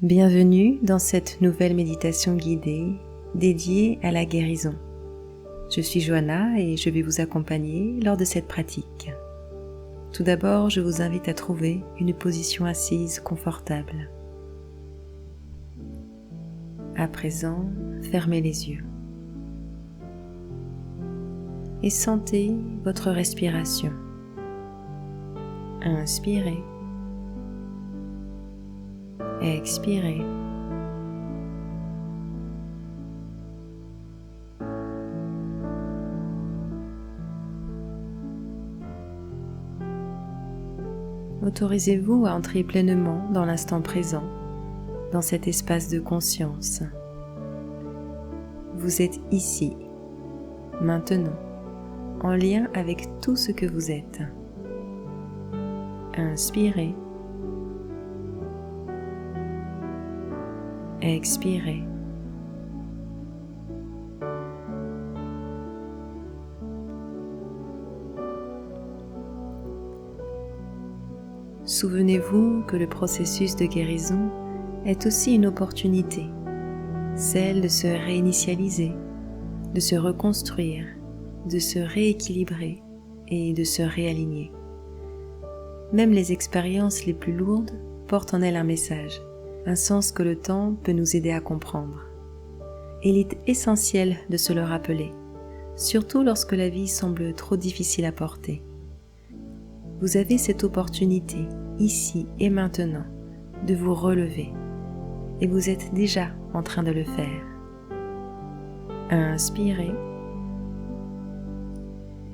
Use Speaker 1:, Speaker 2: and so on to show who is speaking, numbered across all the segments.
Speaker 1: Bienvenue dans cette nouvelle méditation guidée dédiée à la guérison. Je suis Johanna et je vais vous accompagner lors de cette pratique. Tout d'abord, je vous invite à trouver une position assise confortable. À présent, fermez les yeux et sentez votre respiration. Inspirez. Expirez. Autorisez-vous à entrer pleinement dans l'instant présent, dans cet espace de conscience. Vous êtes ici, maintenant, en lien avec tout ce que vous êtes. Inspirez. Expirez. Souvenez-vous que le processus de guérison est aussi une opportunité, celle de se réinitialiser, de se reconstruire, de se rééquilibrer et de se réaligner. Même les expériences les plus lourdes portent en elles un message, un sens que le temps peut nous aider à comprendre. Il est essentiel de se le rappeler, surtout lorsque la vie semble trop difficile à porter. Vous avez cette opportunité, ici et maintenant, de vous relever, et vous êtes déjà en train de le faire. Inspirez.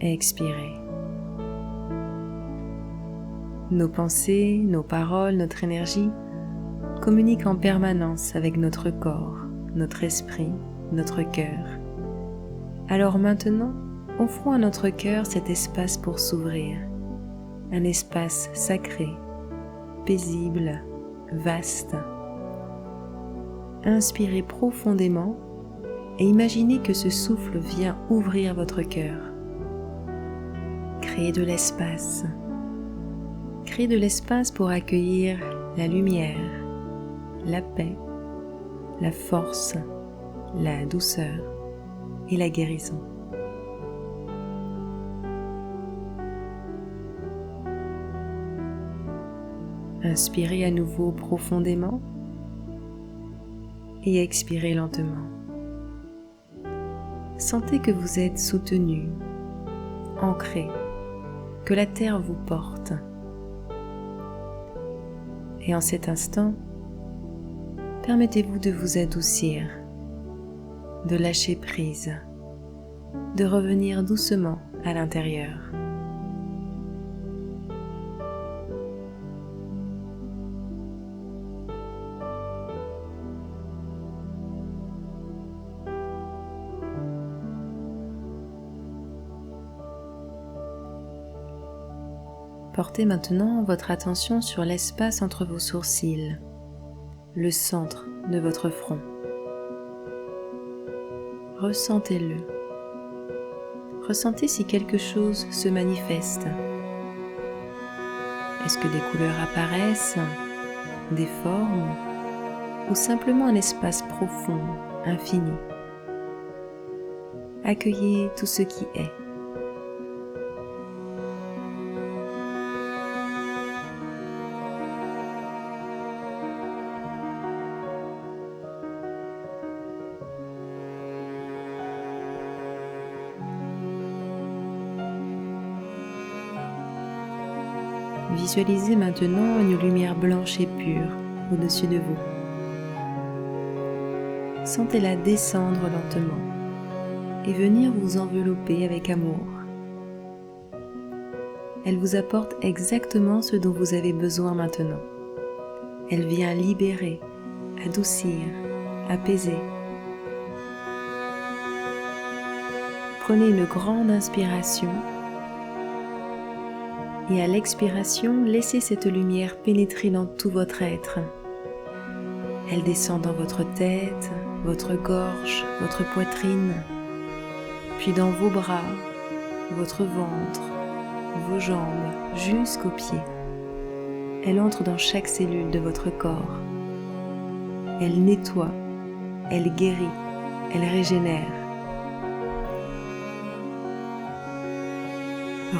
Speaker 1: Expirez. Nos pensées, nos paroles, notre énergie communiquent en permanence avec notre corps, notre esprit, notre cœur. Alors maintenant, offrons à notre cœur cet espace pour s'ouvrir, un espace sacré, paisible, vaste. Inspirez profondément et imaginez que ce souffle vient ouvrir votre cœur. Créez de l'espace. Créez de l'espace pour accueillir la lumière, la paix, la force, la douceur et la guérison. Inspirez à nouveau profondément et expirez lentement. Sentez que vous êtes soutenu, ancré, que la terre vous porte. Et en cet instant, permettez-vous de vous adoucir, de lâcher prise, de revenir doucement à l'intérieur. Portez maintenant votre attention sur l'espace entre vos sourcils, le centre de votre front. Ressentez-le. Ressentez si quelque chose se manifeste. Est-ce que des couleurs apparaissent, des formes, ou simplement un espace profond, infini? Accueillez tout ce qui est. Visualisez maintenant une lumière blanche et pure au-dessus de vous. Sentez-la descendre lentement et venir vous envelopper avec amour. Elle vous apporte exactement ce dont vous avez besoin maintenant. Elle vient libérer, adoucir, apaiser. Prenez une grande inspiration. Et à l'expiration, laissez cette lumière pénétrer dans tout votre être. Elle descend dans votre tête, votre gorge, votre poitrine, puis dans vos bras, votre ventre, vos jambes, jusqu'aux pieds. Elle entre dans chaque cellule de votre corps. elle nettoie, elle guérit, elle régénère.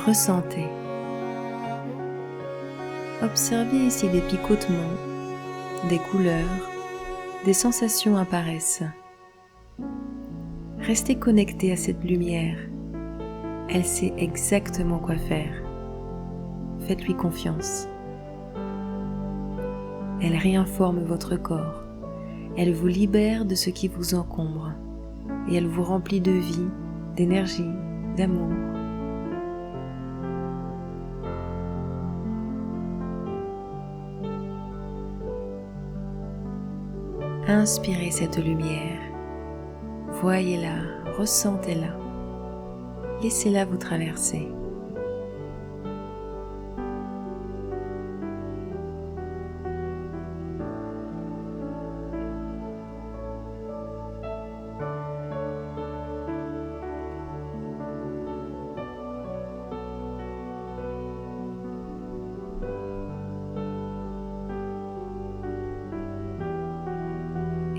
Speaker 1: Ressentez. Observez ici des picotements, des couleurs, des sensations apparaissent. Restez connecté à cette lumière. Elle sait exactement quoi faire. Faites-lui confiance. Elle réinforme votre corps. Elle vous libère de ce qui vous encombre et elle vous remplit de vie, d'énergie, d'amour. Inspirez cette lumière. Voyez-la, ressentez-la. Laissez-la vous traverser.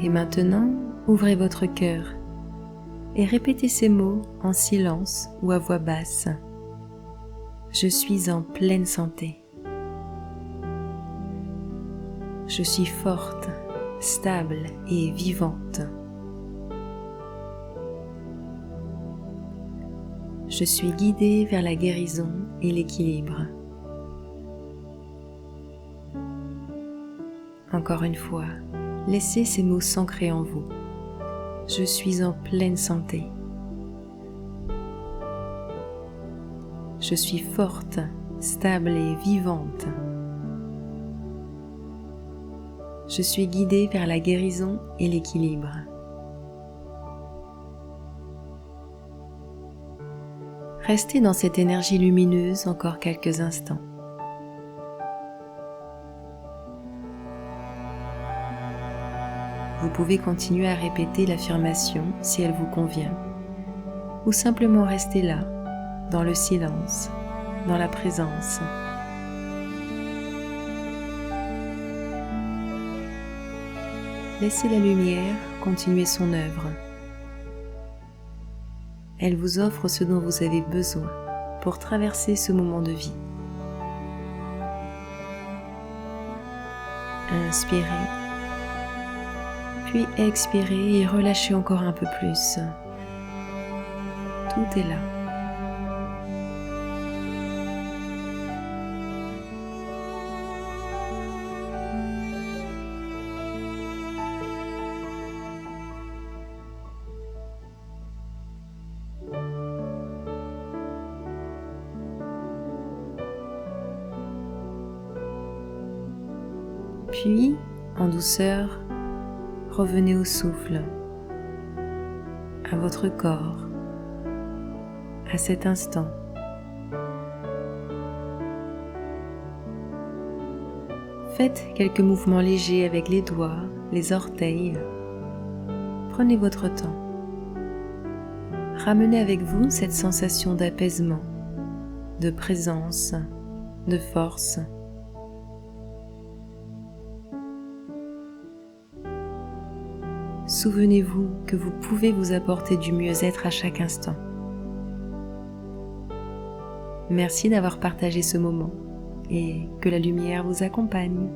Speaker 1: Et maintenant, ouvrez votre cœur et répétez ces mots en silence ou à voix basse. Je suis en pleine santé. Je suis forte, stable et vivante. Je suis guidée vers la guérison et l'équilibre. Encore une fois, laissez ces mots s'ancrer en vous. Je suis en pleine santé. Je suis forte, stable et vivante. Je suis guidée vers la guérison et l'équilibre. Restez dans cette énergie lumineuse encore quelques instants. Vous pouvez continuer à répéter l'affirmation si elle vous convient, ou simplement rester là, dans le silence, dans la présence. Laissez la lumière continuer son œuvre. Elle vous offre ce dont vous avez besoin pour traverser ce moment de vie. Inspirez. Puis expirez et relâchez encore un peu plus. Tout est là. Puis, en douceur, revenez au souffle, à votre corps, à cet instant. Faites quelques mouvements légers avec les doigts, les orteils. Prenez votre temps. Ramenez avec vous cette sensation d'apaisement, de présence, de force. Souvenez-vous que vous pouvez vous apporter du mieux-être à chaque instant. Merci d'avoir partagé ce moment et que la lumière vous accompagne.